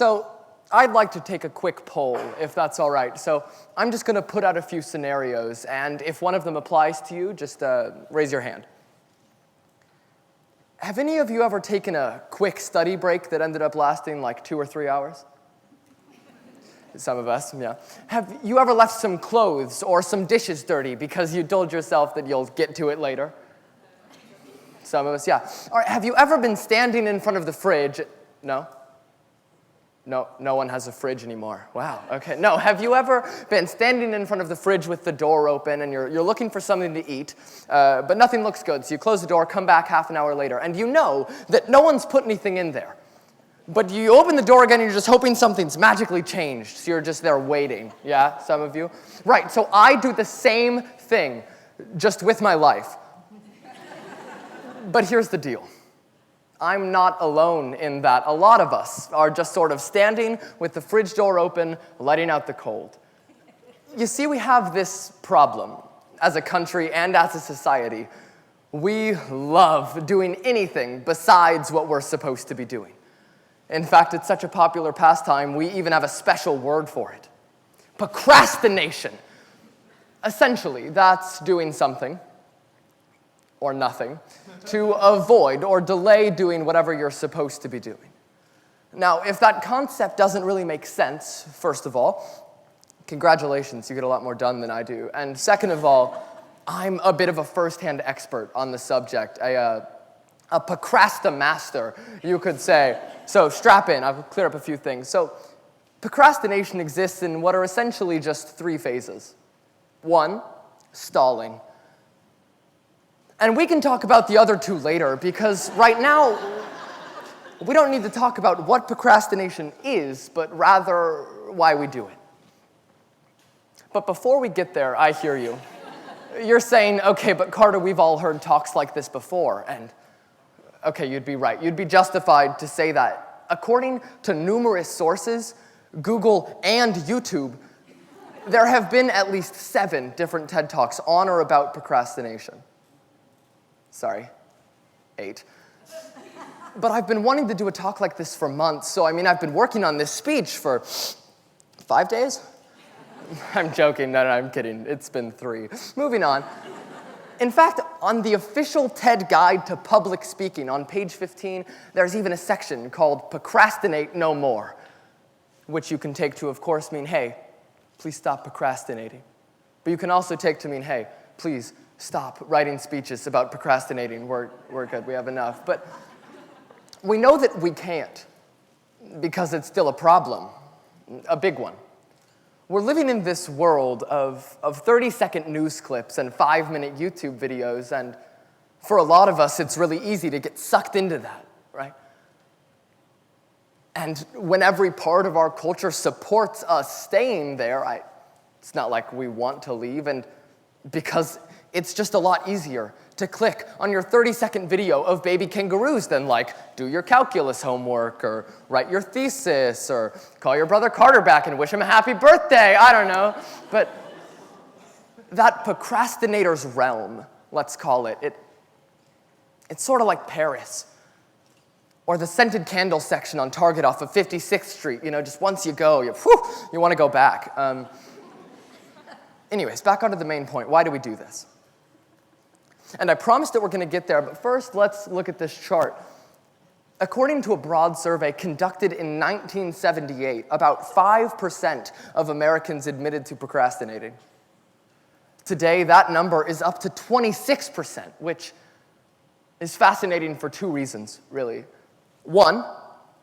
So I'd like to take a quick poll, if that's all right. So I'm just going to put out a few scenarios, and if one of them applies to you, just raise your hand. Have any of you ever taken a quick study break that ended up lasting like 2 or 3 hours? Some of us, yeah. Have you ever left some clothes or some dishes dirty because you told yourself that you'll get to it later? Some of us, yeah. All right, have you ever been standing in front of the fridge? No? No one has a fridge anymore. Wow, okay. No, have you ever been standing in front of the fridge with the door open and you're looking for something to eat, but nothing looks good, so you close the door, come back half an hour later, and you know that no one's put anything in there. But you open the door again and you're just hoping something's magically changed, so you're just there waiting. Yeah, some of you? Right, so I do the same thing, just with my life. But here's the deal. I'm not alone in that. A lot of us are just sort of standing with the fridge door open, letting out the cold. You see, we have this problem as a country and as a society. We love doing anything besides what we're supposed to be doing. In fact, it's such a popular pastime, we even have a special word for it. Procrastination. Essentially, that's doing something or nothing, to avoid or delay doing whatever you're supposed to be doing. Now, if that concept doesn't really make sense, first of all, congratulations, you get a lot more done than I do. And second of all, I'm a bit of a first-hand expert on the subject, a procrastinator, you could say. So strap in, I'll clear up a few things. So procrastination exists in what are essentially just 3 phases. 1, stalling. And we can talk about the other 2 later, because right now, we don't need to talk about what procrastination is, but rather why we do it. But before we get there, I hear you. You're saying, okay, but Carter, we've all heard talks like this before, and okay, you'd be right. You'd be justified to say that. According to numerous sources, Google and YouTube, there have been at least 7 different TED Talks on or about procrastination. Sorry, 8. But I've been wanting to do a talk like this for months, so I've been working on this speech for 5 days? I'm joking, no, I'm kidding. It's been 3. Moving on. In fact, on the official TED Guide to Public Speaking, on page 15, there's even a section called Procrastinate No More, which you can take to, of course, mean, hey, please stop procrastinating. But you can also take to mean, hey, please stop writing speeches about procrastinating. We're good, we have enough. But we know that we can't, because it's still a problem, a big one. We're living in this world of 30-second news clips and 5-minute YouTube videos, and for a lot of us, it's really easy to get sucked into that, right? And when every part of our culture supports us staying there, it's not like we want to leave, and because it's just a lot easier to click on your 30-second video of baby kangaroos than do your calculus homework or write your thesis or call your brother Carter back and wish him a happy birthday. I don't know. But that procrastinator's realm, let's call it, it's sort of like Paris or the scented candle section on Target off of 56th Street. Just once you go, you want to go back. Anyways, back onto the main point. Why do we do this? And I promised that we're going to get there, but first, let's look at this chart. According to a broad survey conducted in 1978, about 5% of Americans admitted to procrastinating. Today, that number is up to 26%, which is fascinating for 2 reasons, really. 1,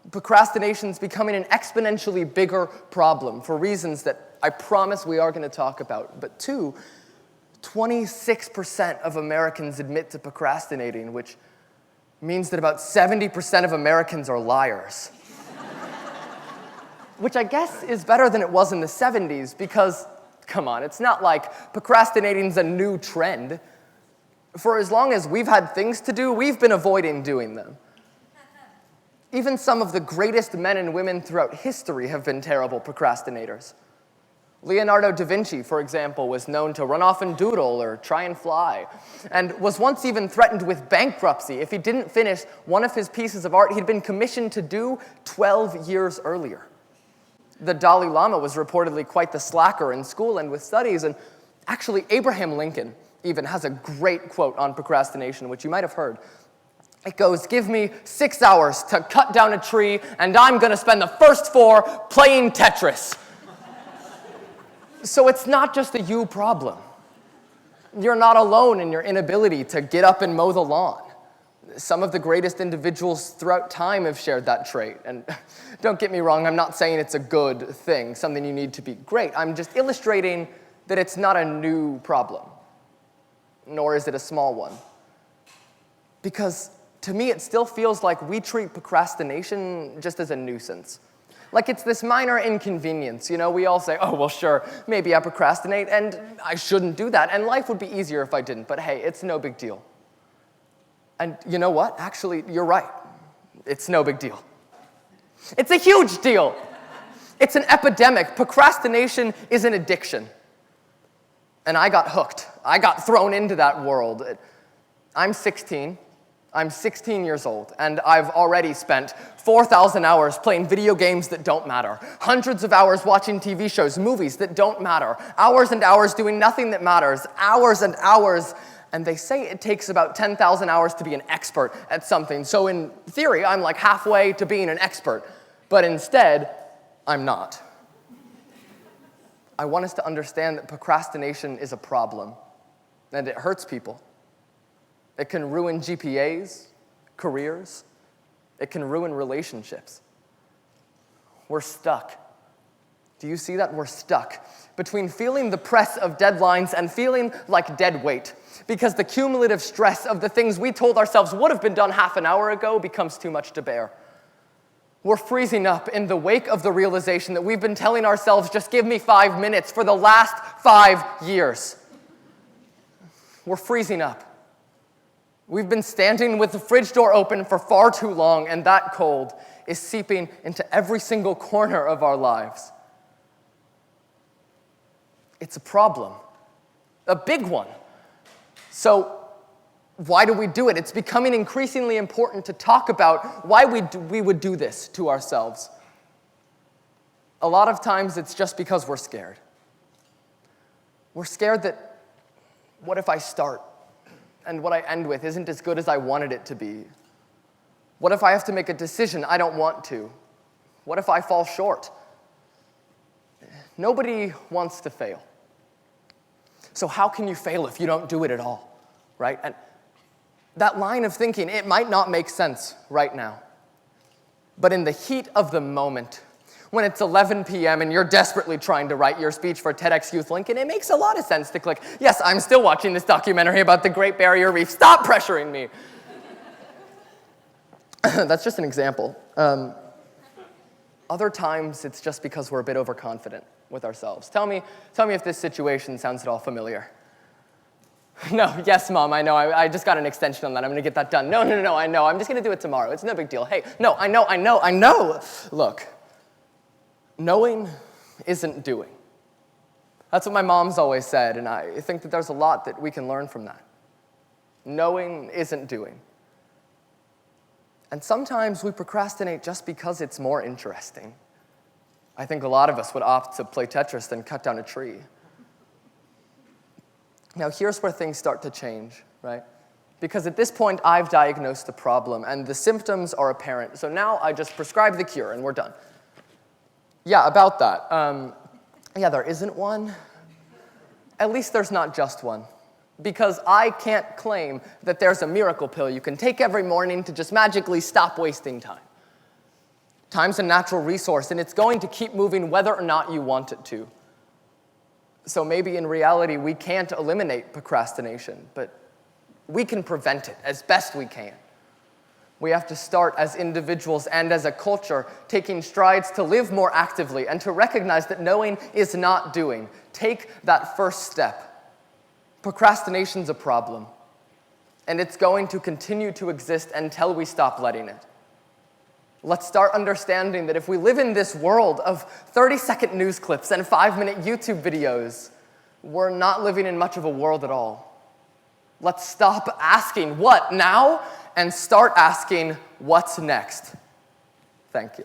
procrastination is becoming an exponentially bigger problem for reasons that I promise we are going to talk about. But 2, 26% of Americans admit to procrastinating, which means that about 70% of Americans are liars. Which I guess is better than it was in the 70s because, come on, it's not like procrastinating's a new trend. For as long as we've had things to do, we've been avoiding doing them. Even some of the greatest men and women throughout history have been terrible procrastinators. Leonardo Da Vinci, for example, was known to run off and doodle or try and fly, and was once even threatened with bankruptcy if he didn't finish one of his pieces of art he'd been commissioned to do 12 years earlier. The Dalai Lama was reportedly quite the slacker in school and with studies, and actually Abraham Lincoln even has a great quote on procrastination, which you might have heard. It goes, "Give me 6 hours to cut down a tree, and I'm going to spend the first 4 playing Tetris." So it's not just a you problem. You're not alone in your inability to get up and mow the lawn. Some of the greatest individuals throughout time have shared that trait. And don't get me wrong, I'm not saying it's a good thing, something you need to be great. I'm just illustrating that it's not a new problem, nor is it a small one. Because to me, it still feels like we treat procrastination just as a nuisance. Like it's this minor inconvenience. You know, we all say, oh, well, sure, maybe I procrastinate, and I shouldn't do that, and life would be easier if I didn't, but hey, it's no big deal. And you know what? Actually, you're right. It's no big deal. It's a huge deal. It's an epidemic. Procrastination is an addiction. And I got hooked. I got thrown into that world. I'm 16. I'm 16 years old, and I've already spent 4,000 hours playing video games that don't matter, hundreds of hours watching TV shows, movies that don't matter, hours and hours doing nothing that matters, hours and hours. And they say it takes about 10,000 hours to be an expert at something. So in theory, I'm like halfway to being an expert. But instead, I'm not. I want us to understand that procrastination is a problem, and it hurts people. It can ruin GPAs, careers. It can ruin relationships. We're stuck. Do you see that? We're stuck between feeling the press of deadlines and feeling like dead weight, because the cumulative stress of the things we told ourselves would have been done half an hour ago becomes too much to bear. We're freezing up in the wake of the realization that we've been telling ourselves, just give me 5 minutes for the last 5 years. We're freezing up. We've been standing with the fridge door open for far too long, and that cold is seeping into every single corner of our lives. It's a problem, a big one. So why do we do it? It's becoming increasingly important to talk about why we would do this to ourselves. A lot of times it's just because we're scared. We're scared that, what if I start and what I end with isn't as good as I wanted it to be? What if I have to make a decision I don't want to? What if I fall short? Nobody wants to fail. So how can you fail if you don't do it at all, right? And that line of thinking, it might not make sense right now. But in the heat of the moment, when it's 11 p.m. and you're desperately trying to write your speech for TEDxYouth Lincoln, it makes a lot of sense to click, yes, I'm still watching this documentary about the Great Barrier Reef. Stop pressuring me. That's just an example. Other times, it's just because we're a bit overconfident with ourselves. Tell me if this situation sounds at all familiar. No, yes, Mom, I know. I just got an extension on that. I'm going to get that done. No, I know. I'm just going to do it tomorrow. It's no big deal. Hey, no, I know. Look, knowing isn't doing. That's what my mom's always said, and I think that there's a lot that we can learn from that. Knowing isn't doing. And sometimes we procrastinate just because it's more interesting. I think a lot of us would opt to play Tetris than cut down a tree. Now, here's where things start to change, right? Because at this point, I've diagnosed the problem, and the symptoms are apparent. So now I just prescribe the cure, and we're done. Yeah, about that. Yeah, there isn't one. At least there's not just one. Because I can't claim that there's a miracle pill you can take every morning to just magically stop wasting time. Time's a natural resource, and it's going to keep moving whether or not you want it to. So maybe in reality, we can't eliminate procrastination, but we can prevent it as best we can. We have to start as individuals and as a culture taking strides to live more actively and to recognize that knowing is not doing. Take that first step. Procrastination's a problem, and it's going to continue to exist until we stop letting it. Let's start understanding that if we live in this world of 30-second news clips and 5-minute YouTube videos, we're not living in much of a world at all. Let's stop asking, what now? And start asking, what's next? Thank you.